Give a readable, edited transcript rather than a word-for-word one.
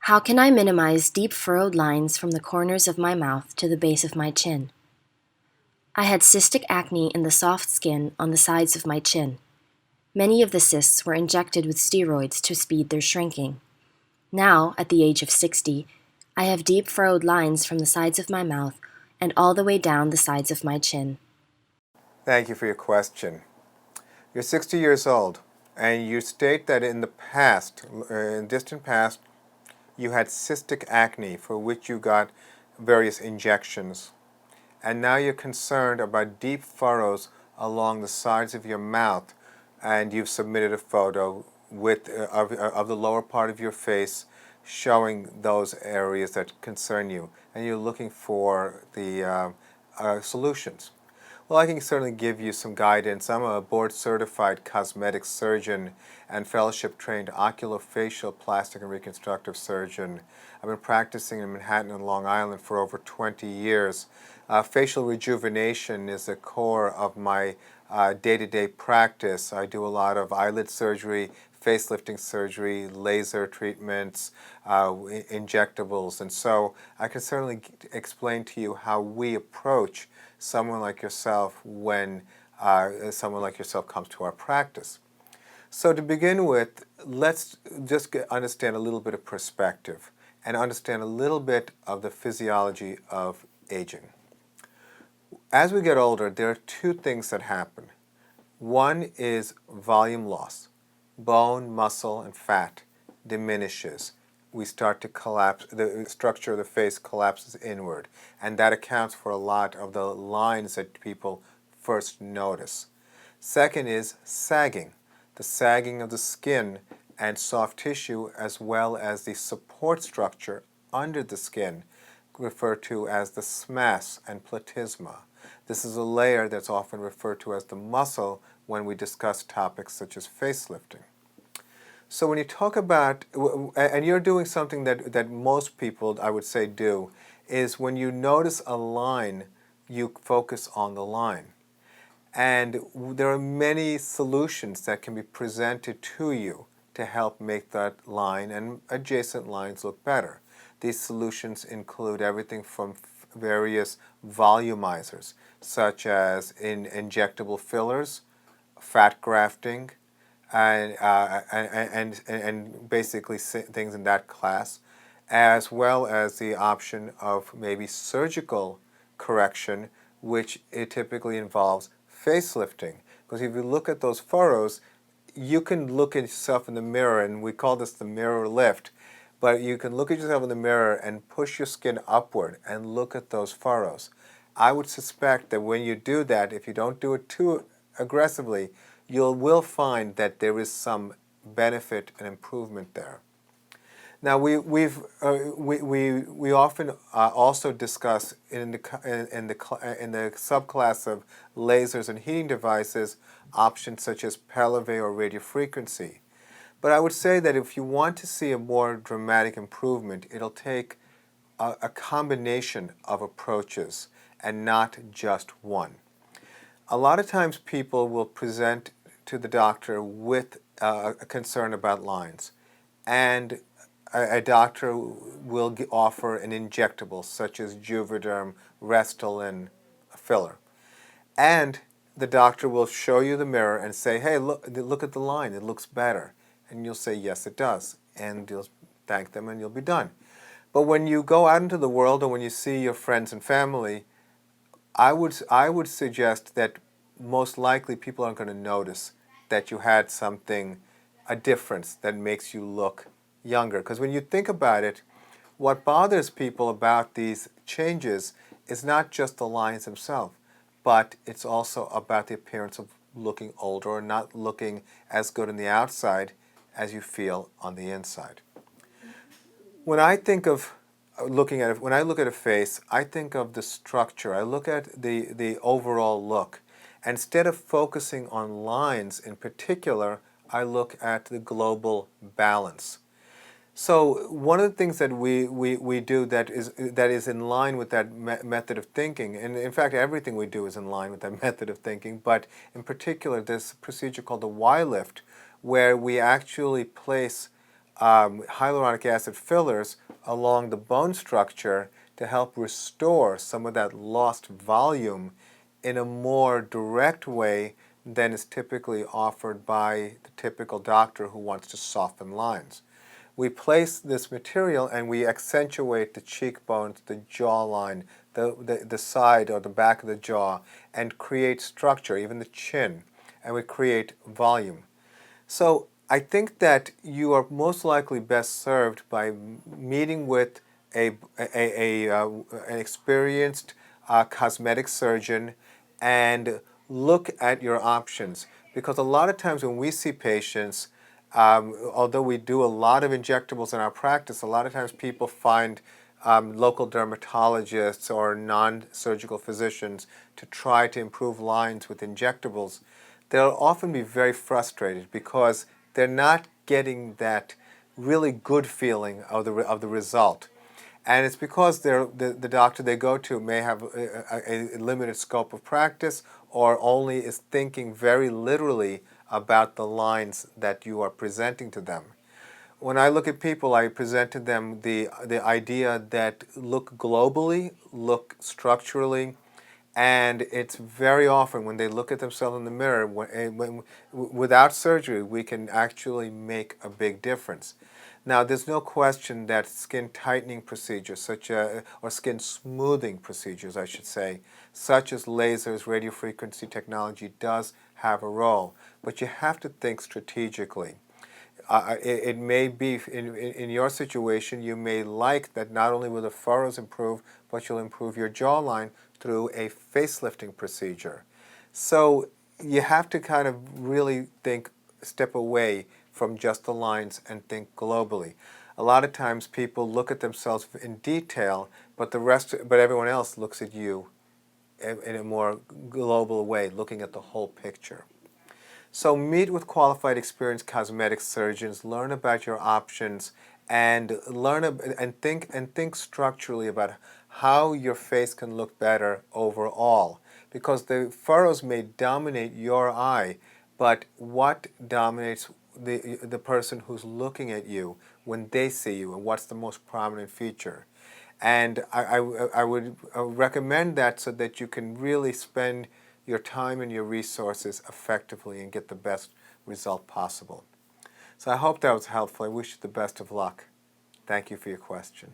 How can I minimize deep furrowed lines from the corners of my mouth to the base of my chin? I had cystic acne in the soft skin on the sides of my chin. Many of the cysts were injected with steroids to speed their shrinking. Now, at the age of 60, I have deep furrowed lines from the sides of my mouth and all the way down the sides of my chin. Thank you for your question. You're 60 years old, and you state that in the past, in distant past, you had cystic acne for which you got various injections. And now you're concerned about deep furrows along the sides of your mouth, and you've submitted a photo of the lower part of your face showing those areas that concern you, and you're looking for the solutions. Well, I can certainly give you some guidance. I'm a board-certified cosmetic surgeon and fellowship-trained oculofacial plastic and reconstructive surgeon. I've been practicing in Manhattan and Long Island for over 20 years. Facial rejuvenation is the core of my day-to-day practice. I do a lot of eyelid surgery, facelifting surgery, laser treatments, injectables, and so I can certainly explain to you how we approach someone like yourself when someone like yourself comes to our practice. So to begin with, let's just understand a little bit of perspective and understand a little bit of the physiology of aging. As we get older, there are two things that happen. One is volume loss. Bone, muscle, and fat diminishes. We start to collapse, the structure of the face collapses inward, and that accounts for a lot of the lines that people first notice. Second is sagging, the sagging of the skin and soft tissue as well as the support structure under the skin, referred to as the SMAS and platysma. This is a layer that's often referred to as the muscle when we discuss topics such as facelifting. So when you talk about, and you're doing something that most people, I would say, do, is when you notice a line, you focus on the line. And there are many solutions that can be presented to you to help make that line and adjacent lines look better. These solutions include everything from various volumizers, such as injectable fillers, fat grafting, and basically things in that class, as well as the option of maybe surgical correction, which it typically involves facelifting. Because if you look at those furrows, you can look at yourself in the mirror, and we call this the mirror lift, but you can look at yourself in the mirror and push your skin upward and look at those furrows. I would suspect that when you do that, if you don't do it too aggressively, you will find that there is some benefit and improvement there. Now we often also discuss in the subclass of lasers and heating devices options such as Pelave or radiofrequency. But I would say that if you want to see a more dramatic improvement, it'll take a combination of approaches and not just one. A lot of times people will present to the doctor with a concern about lines, and a doctor will offer an injectable such as Juvederm, Restylane, a filler. And the doctor will show you the mirror and say, hey, look at the line, it looks better. And you'll say, yes, it does. And you'll thank them and you'll be done. But when you go out into the world or when you see your friends and family, I would suggest that most likely people aren't going to notice that you had something, a difference that makes you look younger. Because when you think about it, what bothers people about these changes is not just the lines themselves, but it's also about the appearance of looking older or not looking as good on the outside as you feel on the inside. When I think of looking at it, when I look at a face, I think of the structure. I look at the overall look. Instead of focusing on lines in particular, I look at the global balance. So one of the things that we do that is in line with that method of thinking, and in fact everything we do is in line with that method of thinking, but in particular this procedure called the Y lift, where we actually place hyaluronic acid fillers along the bone structure to help restore some of that lost volume in a more direct way than is typically offered by the typical doctor who wants to soften lines. We place this material and we accentuate the cheekbones, the jawline, the side or the back of the jaw, and create structure, even the chin, and we create volume. So I think that you are most likely best served by meeting with an experienced cosmetic surgeon and look at your options. Because a lot of times when we see patients, although we do a lot of injectables in our practice, a lot of times people find local dermatologists or non-surgical physicians to try to improve lines with injectables. They'll often be very frustrated because they're not getting that really good feeling of the result. And it's because the doctor they go to may have a limited scope of practice or only is thinking very literally about the lines that you are presenting to them. When I look at people, I present to them the idea that look globally, look structurally, and it's very often when they look at themselves in the mirror, without surgery, we can actually make a big difference. Now, there's no question that skin tightening procedures, or skin smoothing procedures, I should say, such as lasers, radiofrequency technology, does have a role. But you have to think strategically. It may be, in your situation, you may like that not only will the furrows improve, but you'll improve your jawline through a facelifting procedure. So you have to kind of really step away from just the lines and think globally. A lot of times people look at themselves in detail, but everyone else looks at you in a more global way, looking at the whole picture. So meet with qualified, experienced cosmetic surgeons, learn about your options, and think structurally about how your face can look better overall. Because the furrows may dominate your eye, but what dominates the person who's looking at you when they see you, and what's the most prominent feature? And I would recommend that so that you can really spend your time and your resources effectively and get the best result possible. So I hope that was helpful. I wish you the best of luck. Thank you for your question.